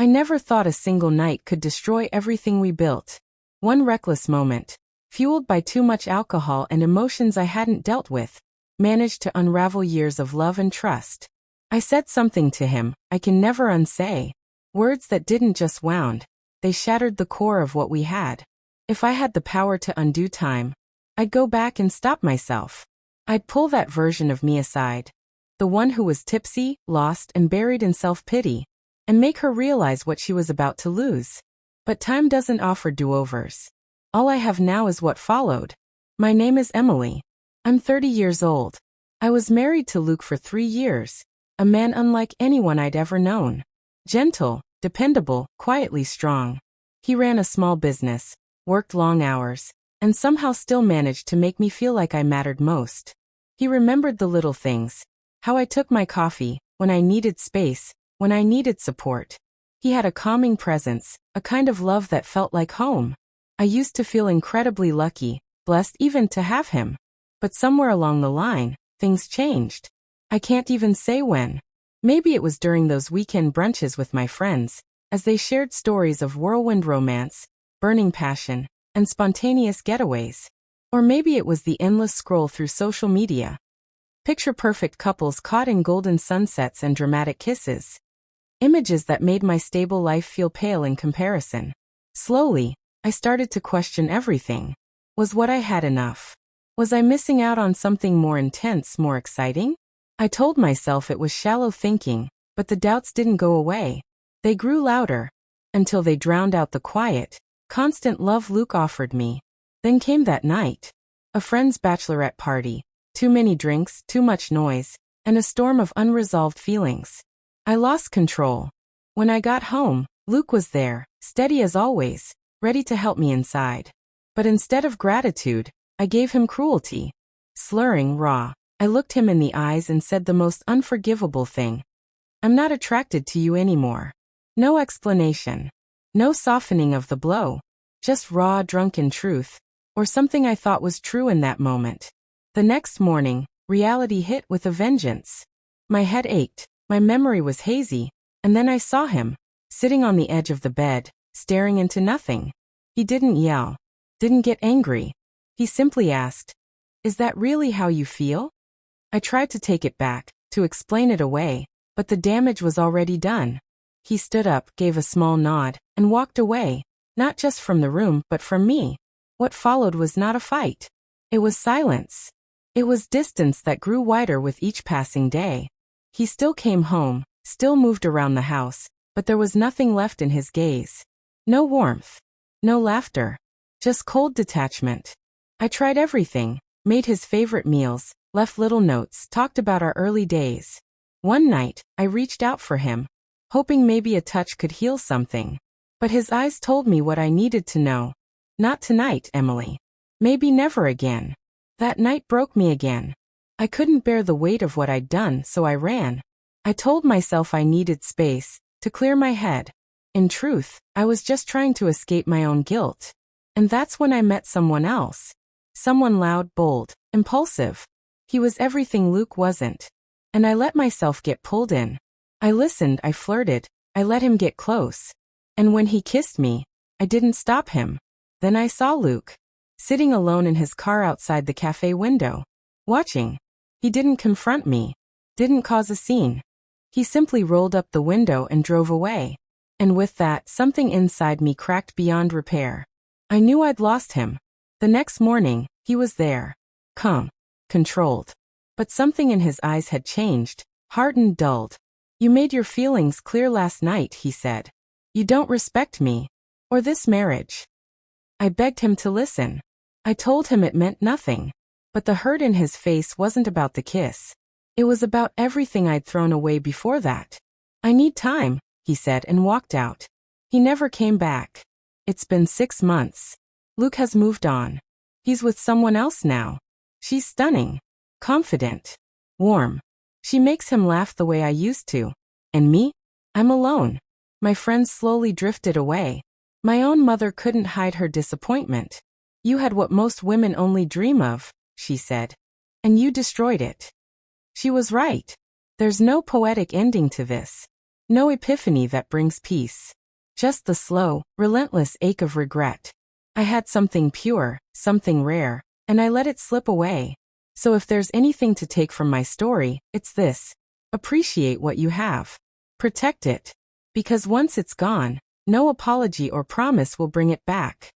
I never thought a single night could destroy everything we built. One reckless moment, fueled by too much alcohol and emotions I hadn't dealt with, managed to unravel years of love and trust. I said something to him I can never unsay. Words that didn't just wound, they shattered the core of what we had. If I had the power to undo time, I'd go back and stop myself. I'd pull that version of me aside, the one who was tipsy, lost, and buried in self-pity, and make her realize what she was about to lose. But time doesn't offer do-overs. All I have now is what followed. My name is Emily. I'm 30 years old. I was married to Luke for 3 years, a man unlike anyone I'd ever known. Gentle, dependable, quietly strong. He ran a small business, worked long hours, and somehow still managed to make me feel like I mattered most. He remembered the little things, how I took my coffee, when I needed space, when I needed support. He had a calming presence, a kind of love that felt like home. I used to feel incredibly lucky, blessed even to have him. But somewhere along the line, things changed. I can't even say when. Maybe it was during those weekend brunches with my friends, as they shared stories of whirlwind romance, burning passion, and spontaneous getaways. Or maybe it was the endless scroll through social media. Picture-perfect couples caught in golden sunsets and dramatic kisses. Images that made my stable life feel pale in comparison. Slowly, I started to question everything. Was what I had enough? Was I missing out on something more intense, more exciting? I told myself it was shallow thinking, but the doubts didn't go away. They grew louder, until they drowned out the quiet, constant love Luke offered me. Then came that night. A friend's bachelorette party. Too many drinks, too much noise, and a storm of unresolved feelings. I lost control. When I got home, Luke was there, steady as always, ready to help me inside. But instead of gratitude, I gave him cruelty. Slurring, raw, I looked him in the eyes and said the most unforgivable thing. I'm not attracted to you anymore. No explanation. No softening of the blow. Just raw, drunken truth, or something I thought was true in that moment. The next morning, reality hit with a vengeance. My head ached, my memory was hazy, and then I saw him, sitting on the edge of the bed, staring into nothing. He didn't yell, didn't get angry. He simply asked, "Is that really how you feel?" I tried to take it back, to explain it away, but the damage was already done. He stood up, gave a small nod, and walked away, not just from the room, but from me. What followed was not a fight. It was silence. It was distance that grew wider with each passing day. He still came home, still moved around the house, but there was nothing left in his gaze. No warmth. No laughter. Just cold detachment. I tried everything, made his favorite meals, left little notes, talked about our early days. One night, I reached out for him, hoping maybe a touch could heal something. But his eyes told me what I needed to know. Not tonight, Emily. Maybe never again. That night broke me again. I couldn't bear the weight of what I'd done, so I ran. I told myself I needed space, to clear my head. In truth, I was just trying to escape my own guilt. And that's when I met someone else. Someone loud, bold, impulsive. He was everything Luke wasn't. And I let myself get pulled in. I listened, I flirted, I let him get close. And when he kissed me, I didn't stop him. Then I saw Luke, sitting alone in his car outside the cafe window, watching. He didn't confront me, didn't cause a scene. He simply rolled up the window and drove away. And with that, something inside me cracked beyond repair. I knew I'd lost him. The next morning, he was there. Calm, controlled. But something in his eyes had changed, hardened, dulled. "You made your feelings clear last night," he said. "You don't respect me. Or this marriage." I begged him to listen. I told him it meant nothing. But the hurt in his face wasn't about the kiss. It was about everything I'd thrown away before that. "I need time," he said and walked out. He never came back. It's been 6 months. Luke has moved on. He's with someone else now. She's stunning, confident, warm. She makes him laugh the way I used to. And me? I'm alone. My friends slowly drifted away. My own mother couldn't hide her disappointment. "You had what most women only dream of," she said. "And you destroyed it." She was right. There's no poetic ending to this. No epiphany that brings peace. Just the slow, relentless ache of regret. I had something pure, something rare, and I let it slip away. So if there's anything to take from my story, it's this. Appreciate what you have. Protect it. Because once it's gone, no apology or promise will bring it back.